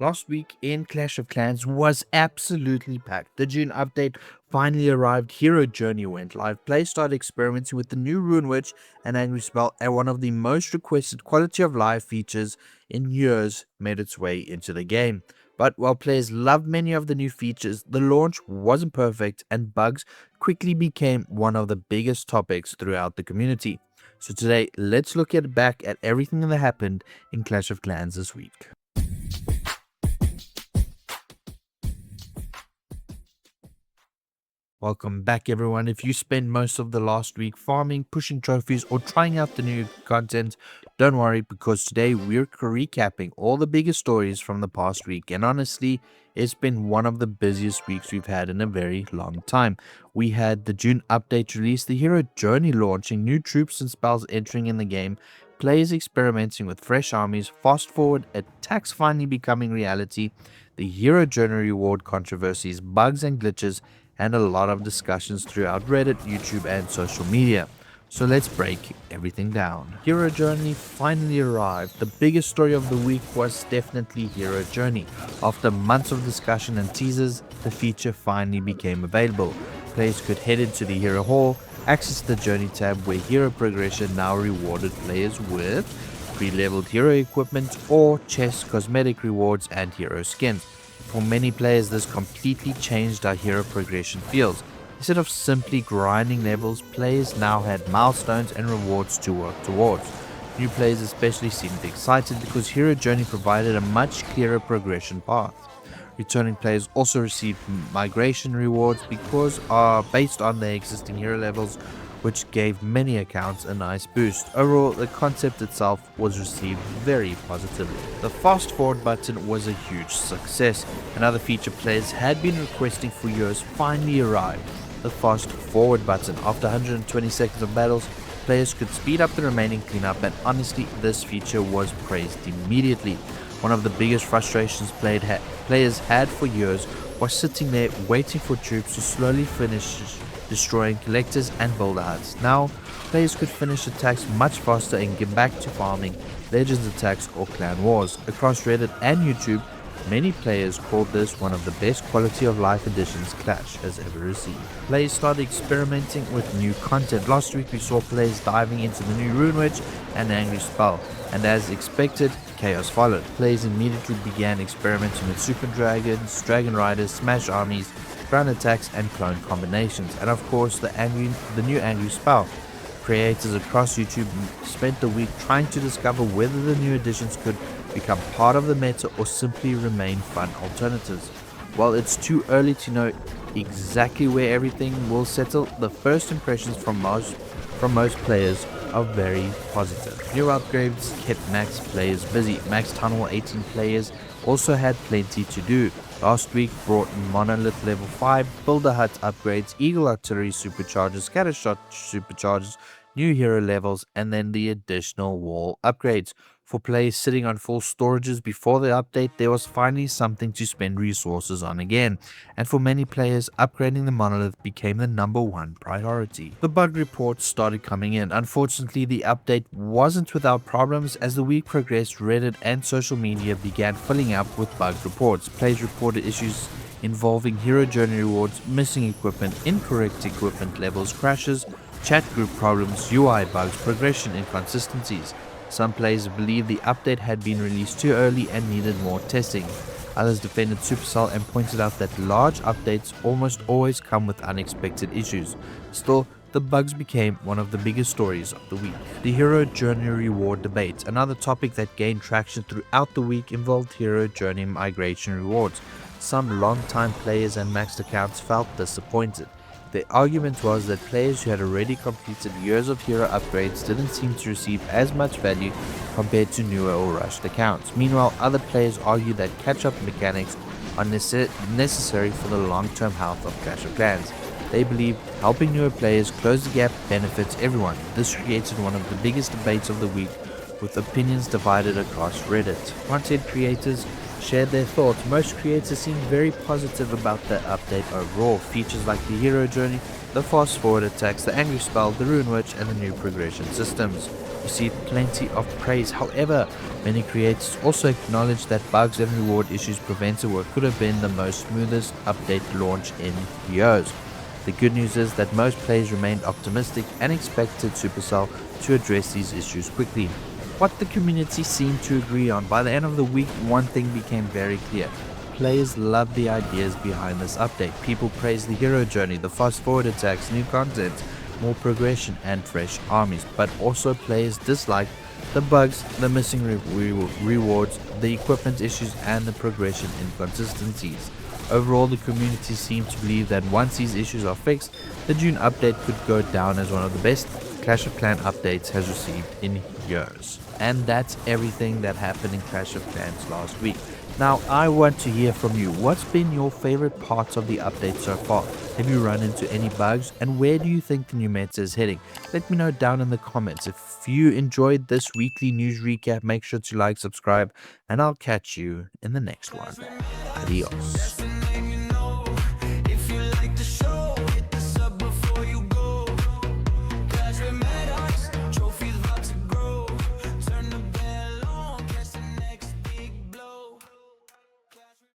Last week in Clash of Clans was absolutely packed. The June update finally arrived, Hero Journey went live, players started experimenting with the new Rune Witch and Angry Spell, and one of the most requested quality of life features in years made its way into the game. But while players loved many of the new features, the launch wasn't perfect and bugs quickly became one of the biggest topics throughout the community. So today, let's look back at everything that happened in Clash of Clans this week. Welcome back, everyone. If you spent most of the last week farming, pushing trophies, or trying out the new content, don't worry, because today we're recapping all the biggest stories from the past week. And honestly, it's been one of the busiest weeks we've had in a very long time. We had the June update release, the Hero Journey launching, new troops and spells entering in the game, players experimenting with fresh armies, fast forward, attacks finally becoming reality, the Hero Journey reward controversies, bugs and glitches, and a lot of discussions throughout Reddit, YouTube, and social media. So let's break everything down. Hero Journey finally arrived. The biggest story of the week was definitely Hero Journey. After months of discussion and teasers, the feature finally became available. Players could head into the Hero Hall, access the Journey tab where hero progression now rewarded players with pre-leveled hero equipment or chest cosmetic rewards and hero skins. For many players, this completely changed how hero progression feels. Instead of simply grinding levels, players now had milestones and rewards to work towards. New players especially seemed excited because Hero Journey provided a much clearer progression path. Returning players also received migration rewards because are based on their existing hero levels, which gave many accounts a nice boost. Overall, the concept itself was received very positively. The fast forward button was a huge success. Another feature players had been requesting for years finally arrived. The fast forward button. After 120 seconds of battles, players could speed up the remaining cleanup, and honestly, this feature was praised immediately. One of the biggest frustrations players had for years was sitting there waiting for troops to slowly finish destroying collectors and builder huts. Now, players could finish attacks much faster and get back to farming, legends attacks, or clan wars. Across Reddit and YouTube, many players called this one of the best quality of life additions Clash has ever received. Players started experimenting with new content. Last week we saw players diving into the new Rune Witch and Angry Spell, and as expected, chaos followed. Players immediately began experimenting with super dragons, dragon riders, smash armies, ground attacks, and clone combinations, and of course the new Angry Spell. Creators across YouTube spent the week trying to discover whether the new additions could become part of the meta or simply remain fun alternatives. While it's too early to know exactly where everything will settle, the first impressions from most players are very positive. New upgrades kept Max players busy. Max Tunnel 18 players also had plenty to do. Last week brought Monolith level 5, Builder Hut upgrades, Eagle Artillery superchargers, Scattershot superchargers, new hero levels, and then the additional wall upgrades. For players sitting on full storages before the update, there was finally something to spend resources on again, and for many players, upgrading the monolith became the #1 priority. The bug reports started coming in. Unfortunately, the update wasn't without problems. As the week progressed, Reddit and social media began filling up with bug reports. Players reported issues involving Hero Journey rewards, missing equipment, incorrect equipment levels, crashes, chat group problems, UI bugs, progression inconsistencies. Some players believed the update had been released too early and needed more testing. Others defended Supercell and pointed out that large updates almost always come with unexpected issues. Still, the bugs became one of the biggest stories of the week. The Hero Journey reward debate. Another topic that gained traction throughout the week involved Hero Journey migration rewards. Some long-time players and maxed accounts felt disappointed. The argument was that players who had already completed years of hero upgrades didn't seem to receive as much value compared to newer or rushed accounts. Meanwhile, other players argued that catch-up mechanics are necessary for the long-term health of Clash of Clans. They believe helping newer players close the gap benefits everyone. This created one of the biggest debates of the week, with opinions divided across Reddit. Content creators shared their thoughts. Most creators seemed very positive about the update overall. Features like the Hero Journey, the fast forward attacks, the Angry Spell, the Rune Witch, and the new progression systems received plenty of praise. However, Many creators also acknowledge that bugs and reward issues prevented what could have been the most smoothest update launch in years. The good news is that most players remained optimistic and expected Supercell to address these issues quickly. What the community seemed to agree on, by the end of the week, one thing became very clear. Players loved the ideas behind this update. People praised the hero journey, the fast forward attacks, new content, more progression, and fresh armies. But also players disliked the bugs, the missing rewards, the equipment issues, and the progression inconsistencies. Overall, the community seemed to believe that once these issues are fixed, the June update could go down as one of the best Clash of Clans updates has received in years. And that's everything that happened in Clash of Clans last week. Now, I want to hear from you. What's been your favorite parts of the update so far? Have you run into any bugs? And where do you think the new meta is heading? Let me know down in the comments. If you enjoyed this weekly news recap, make sure to like, subscribe, and I'll catch you in the next one. Adios.